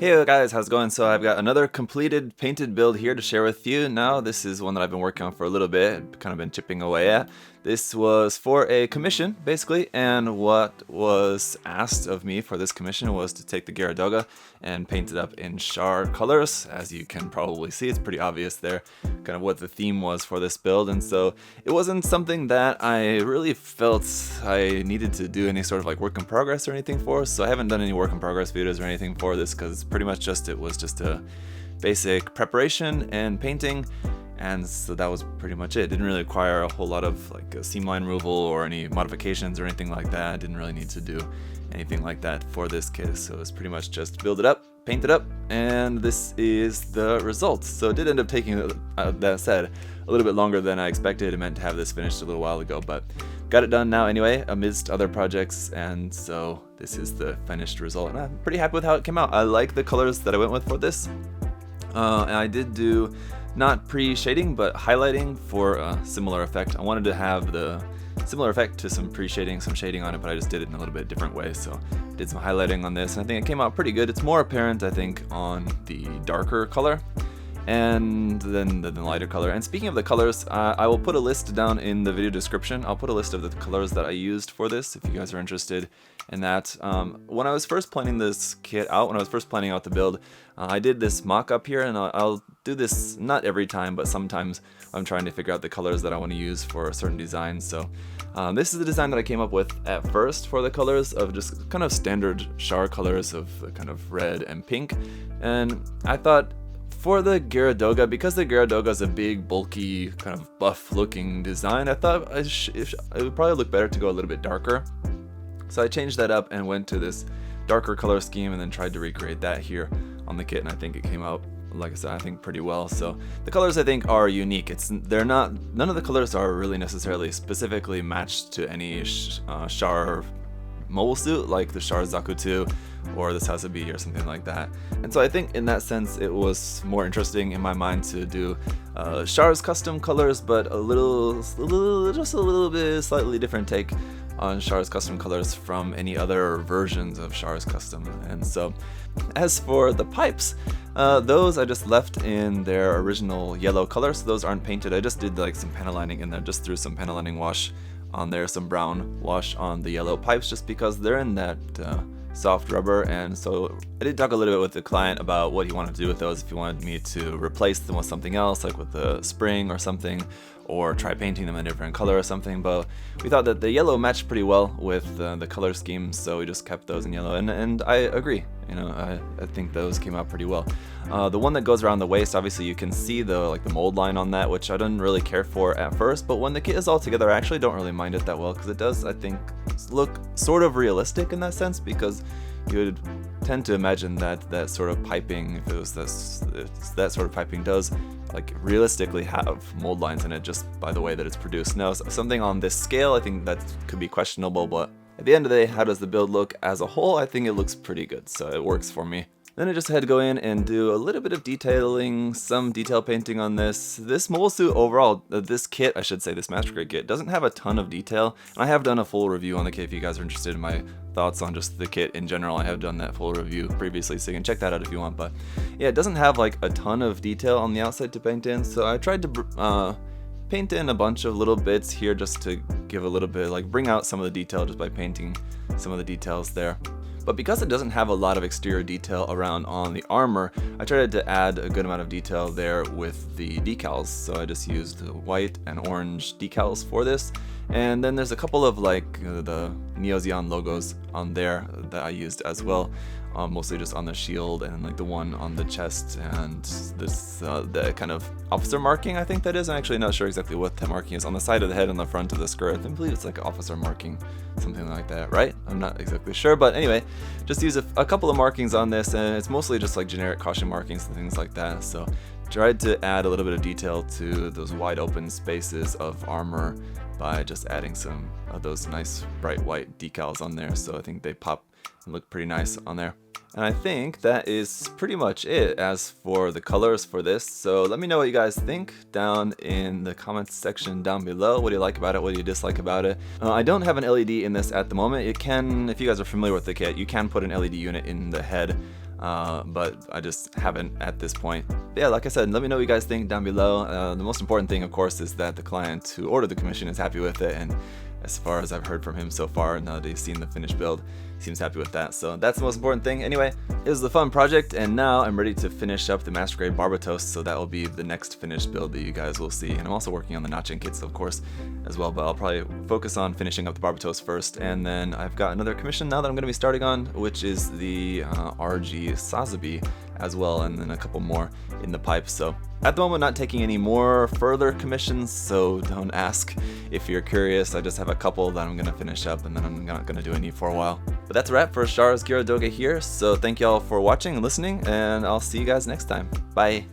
Hey guys, how's it going? So I've got another completed painted build here to share with you. Now this is one that I've been working on for a little bit, kind of been chipping away at. This was for a commission, basically, and what was asked of me for this commission was to take the Geara Doga and paint it up in Char colors. As you can probably see, it's pretty obvious there, kind of what the theme was for this build, and so it wasn't something that I really felt I needed to do any sort of like work in progress or anything for, so I haven't done any work in progress videos or anything for this, because pretty much it was just a basic preparation and painting. And so that was pretty much it. Didn't really require a whole lot of like a seam line removal or any modifications or anything like that. Didn't really need to do anything like that for this kit. So it's pretty much just build it up, paint it up, and this is the result. So it did end up taking, that said, a little bit longer than I expected. I meant to have this finished a little while ago, but got it done now anyway, amidst other projects, and so this is the finished result. And I'm pretty happy with how it came out. I like the colors that I went with for this. And I did do not pre-shading, but highlighting for a similar effect. I wanted to have the similar effect to some pre-shading, some shading on it, but I just did it in a little bit different way. So I did some highlighting on this, and I think it came out pretty good. It's more apparent, I think, on the darker color and then the lighter color. And speaking of the colors, I will put a list down in the video description. I'll put a list of the colors that I used for this if you guys are interested in that. When I was first planning this kit out, when I was first planning out the build, I did this mock-up here, and I'll do this not every time, but sometimes I'm trying to figure out the colors that I want to use for a certain design. So this is the design that I came up with at first for the colors, of just kind of standard Char colors of kind of red and pink. And I thought, for the Geara Doga, because the Geara Doga is a big, bulky, kind of buff-looking design, I thought it would probably look better to go a little bit darker. So I changed that up and went to this darker color scheme, and then tried to recreate that here on the kit, and I think it came out, like I said, I think pretty well. So the colors, I think, are unique. None of the colors are really necessarily specifically matched to any Char mobile suit, like the Char Zaku 2 or the Sasabi or something like that. And so I think in that sense it was more interesting in my mind to do Char's custom colors, but just a little bit slightly different take on Char's custom colors from any other versions of Char's custom. And so as for the pipes, those I just left in their original yellow color, so those aren't painted. I just did like some panel lining in there, just threw some panel lining wash on there, some brown wash on the yellow pipes, just because they're in that soft rubber. And so I did talk a little bit with the client about what he wanted to do with those, if he wanted me to replace them with something else, like with the spring or something, or try painting them in a different color or something. But we thought that the yellow matched pretty well with the color scheme, so we just kept those in yellow, and I agree. You know, I think those came out pretty well. The one that goes around the waist, obviously you can see the mold line on that, which I didn't really care for at first, but when the kit is all together, I actually don't really mind it that well, because it does, I think, look sort of realistic in that sense, because you would tend to imagine that that sort of piping, if it was that sort of piping, does like realistically have mold lines in it just by the way that it's produced. Now, something on this scale, I think that could be questionable, but at the end of the day, how does the build look as a whole? I think it looks pretty good, so it works for me. Then I just had to go in and do a little bit of detailing, some detail painting on this. This mobile suit overall, this kit, I should say, this Master-Grade kit, doesn't have a ton of detail. And I have done a full review on the kit if you guys are interested in my thoughts on just the kit in general. I have done that full review previously, so you can check that out if you want. But yeah, it doesn't have like a ton of detail on the outside to paint in, so I tried to paint in a bunch of little bits here just to give a little bit, like bring out some of the detail just by painting some of the details there. But because it doesn't have a lot of exterior detail around on the armor, I tried to add a good amount of detail there with the decals. So I just used white and orange decals for this. And then there's a couple of like the Neo Zeon logos on there that I used as well. Mostly just on the shield, and like the one on the chest, and this the kind of officer marking, I think that is. I'm actually not sure exactly what that marking is on the side of the head on the front of the skirt. I believe it's like officer marking, something like that, right? I'm not exactly sure, but anyway, just use a couple of markings on this, and it's mostly just like generic caution markings and things like that. So tried to add a little bit of detail to those wide open spaces of armor by just adding some of those nice bright white decals on there. So I think they pop and look pretty nice on there. And I think that is pretty much it as for the colors for this. So let me know what you guys think down in the comments section down below. What do you like about it? What do you dislike about it? I don't have an LED in this at the moment. It can, if you guys are familiar with the kit, you can put an LED unit in the head. but I just haven't at this point. But yeah, like I said, let me know what you guys think down below. The most important thing, of course, is that the client who ordered the commission is happy with it, and as far as I've heard from him so far, now that he's seen the finished build, he seems happy with that. So that's the most important thing. Anyway, it was a fun project, and now I'm ready to finish up the Master-Grade Barbatos, so that will be the next finished build that you guys will see. And I'm also working on the notching kits, of course, as well, but I'll probably focus on finishing up the Barbatos first, and then I've got another commission now that I'm going to be starting on, which is the RG Sazabi as well, and then a couple more in the pipe. So at the moment, not taking any more further commissions, so don't ask if you're curious. I just have a couple that I'm going to finish up, and then I'm not going to do any for a while. But that's a wrap for Char's Geara Doga here, so thank y'all for watching and listening, and I'll see you guys next time. Bye!